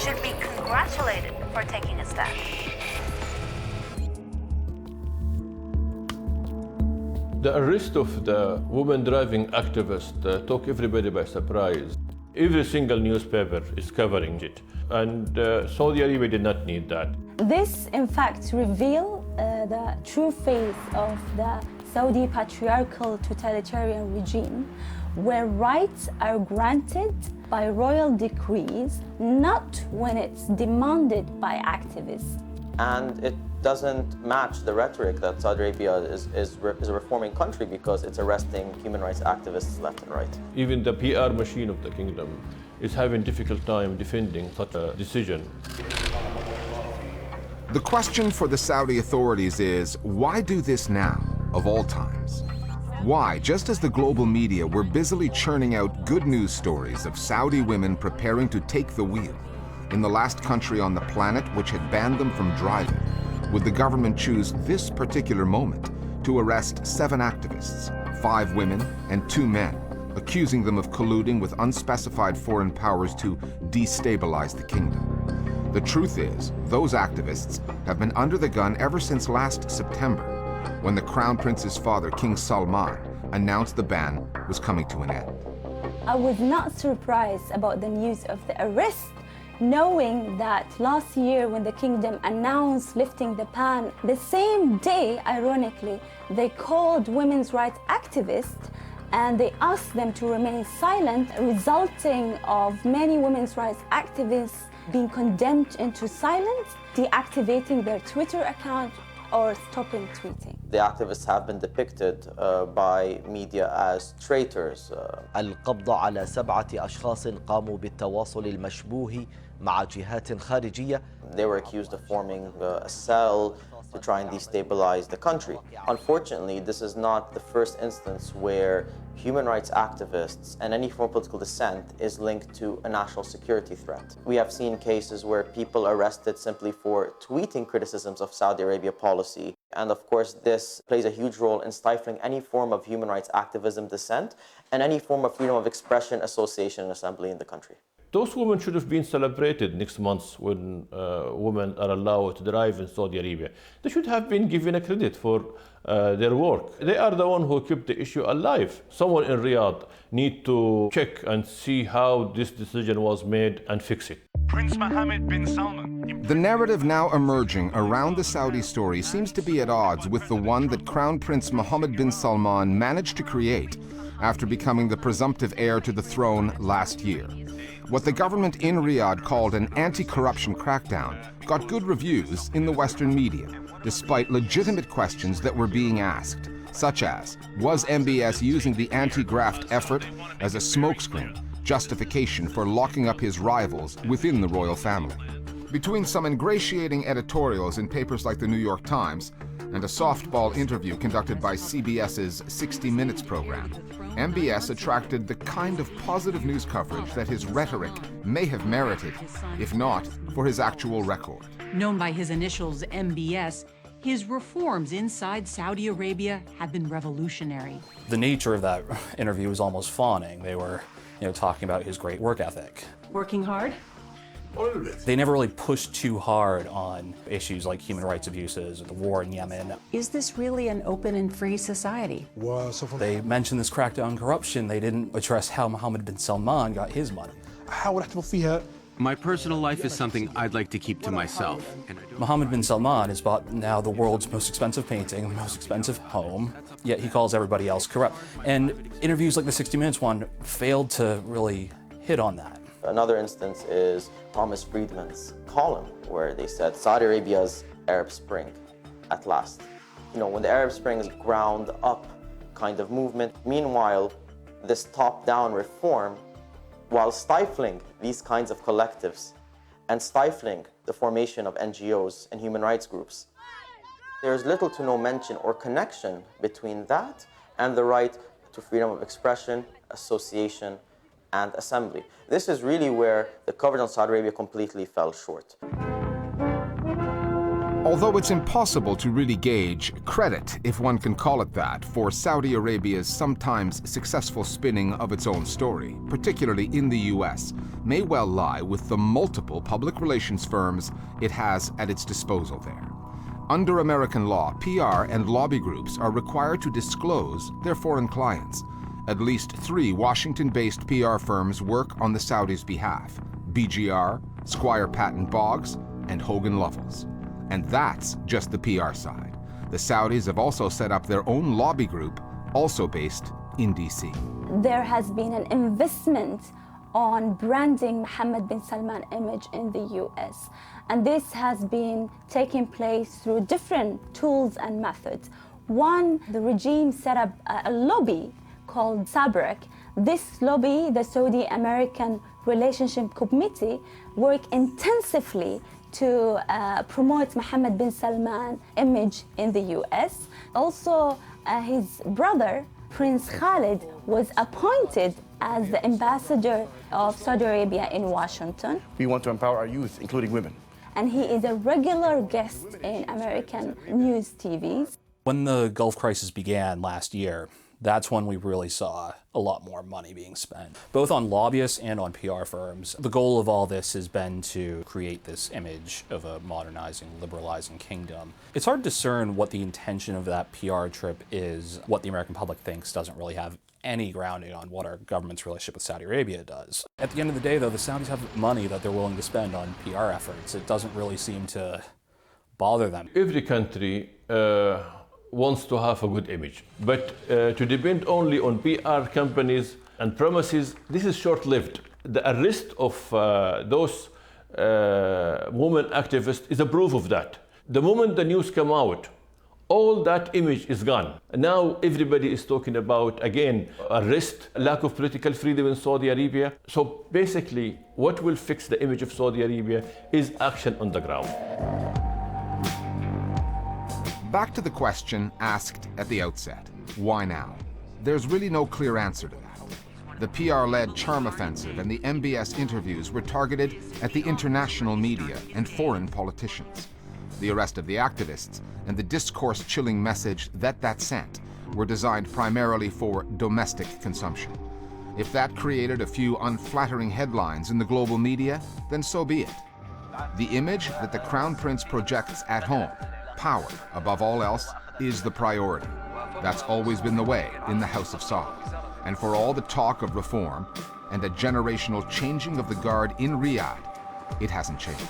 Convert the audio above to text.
should be congratulated for taking a stand. The arrest of the woman driving activist took everybody by surprise. Every single newspaper is covering it, and Saudi Arabia did not need that. This, in fact, reveals the true face of the Saudi patriarchal totalitarian regime, where rights are granted by royal decrees, not when it's demanded by activists. And it doesn't match the rhetoric that Saudi Arabia is a reforming country because it's arresting human rights activists left and right. Even the PR machine of the kingdom is having a difficult time defending such a decision. The question for the Saudi authorities is, why do this now, of all times? Why, just as the global media were busily churning out good news stories of Saudi women preparing to take the wheel in the last country on the planet which had banned them from driving, would the government choose this particular moment to arrest 7 activists, 5 women and 2 men, accusing them of colluding with unspecified foreign powers to destabilize the kingdom? The truth is, those activists have been under the gun ever since last September, when the Crown Prince's father, King Salman, announced the ban was coming to an end. I was not surprised about the news of the arrest, knowing that last year when the kingdom announced lifting the ban, the same day, ironically, they called women's rights activists and they asked them to remain silent, resulting of many women's rights activists being condemned into silence, deactivating their Twitter account or stopping tweeting. The activists have been depicted by media as traitors. القبض على 7 أشخاص قاموا بالتواصل المشبوه مع جهات خارجية. They were accused of forming a cell to try and destabilize the country. Unfortunately, this is not the first instance where human rights activists and any form of political dissent is linked to a national security threat. We have seen cases where people are arrested simply for tweeting criticisms of Saudi Arabia policy. And of course, this plays a huge role in stifling any form of human rights activism, dissent, and any form of freedom of expression, association, and assembly in the country. Those women should have been celebrated next month when women are allowed to drive in Saudi Arabia. They should have been given a credit for their work. They are the one who kept the issue alive. Someone in Riyadh need to check and see how this decision was made and fix it. Prince Mohammed bin Salman. The narrative now emerging around the Saudi story seems to be at odds with the one that Crown Prince Mohammed bin Salman managed to create after becoming the presumptive heir to the throne last year. What the government in Riyadh called an anti-corruption crackdown got good reviews in the Western media, despite legitimate questions that were being asked, such as, was MBS using the anti-graft effort as a smokescreen, justification for locking up his rivals within the royal family? Between some ingratiating editorials in papers like the New York Times and a softball interview conducted by CBS's 60 Minutes program, MBS attracted the kind of positive news coverage that his rhetoric may have merited, if not for his actual record. Known by his initials MBS, his reforms inside Saudi Arabia have been revolutionary. The nature of that interview was almost fawning. They were, talking about his great work ethic. Working hard? They never really pushed too hard on issues like human rights abuses or the war in Yemen. Is this really an open and free society? They mentioned this crackdown on corruption. They didn't address how Mohammed bin Salman got his money. My personal life is something I'd like to keep to myself. Mohammed bin Salman has bought now the world's most expensive painting, the most expensive home, yet he calls everybody else corrupt. And interviews like the 60 Minutes one failed to really hit on that. Another instance is Thomas Friedman's column, where they said Saudi Arabia's Arab Spring at last. When the Arab Spring is ground up kind of movement. Meanwhile, this top-down reform, while stifling these kinds of collectives and stifling the formation of NGOs and human rights groups, there's little to no mention or connection between that and the right to freedom of expression, association, and assembly. This is really where the coverage on Saudi Arabia completely fell short. Although it's impossible to really gauge credit, if one can call it that, for Saudi Arabia's sometimes successful spinning of its own story, particularly in the US, may well lie with the multiple public relations firms it has at its disposal there. Under American law, PR and lobby groups are required to disclose their foreign clients. At least 3 Washington-based PR firms work on the Saudis' behalf: BGR, Squire Patton Boggs, and Hogan Lovells. And that's just the PR side. The Saudis have also set up their own lobby group, also based in DC. There has been an investment on branding Mohammed bin Salman image in the US. And this has been taking place through different tools and methods. One, the regime set up a lobby called SABREC. This lobby, the Saudi-American Relationship Committee, work intensively to promote Mohammed bin Salman image in the US. Also, his brother, Prince Khalid, was appointed as the ambassador of Saudi Arabia in Washington. We want to empower our youth, including women. And he is a regular guest in American news TVs. When the Gulf crisis began last year, that's when we really saw a lot more money being spent, both on lobbyists and on PR firms. The goal of all this has been to create this image of a modernizing, liberalizing kingdom. It's hard to discern what the intention of that PR trip is. What the American public thinks doesn't really have any grounding on what our government's relationship with Saudi Arabia does. At the end of the day, though, the Saudis have money that they're willing to spend on PR efforts. It doesn't really seem to bother them. Every country wants to have a good image, but to depend only on PR companies and promises, this is short-lived. The arrest of those women activists is a proof of that. The moment the news come out, all that image is gone. Now everybody is talking about, again, arrest, lack of political freedom in Saudi Arabia. So basically, what will fix the image of Saudi Arabia is action on the ground. Back to the question asked at the outset, why now? There's really no clear answer to that. The PR-led charm offensive and the MBS interviews were targeted at the international media and foreign politicians. The arrest of the activists and the discourse-chilling message that sent were designed primarily for domestic consumption. If that created a few unflattering headlines in the global media, then so be it. The image that the Crown Prince projects at home, power, above all else, is the priority. That's always been the way in the House of Saud. And for all the talk of reform and a generational changing of the guard in Riyadh, it hasn't changed.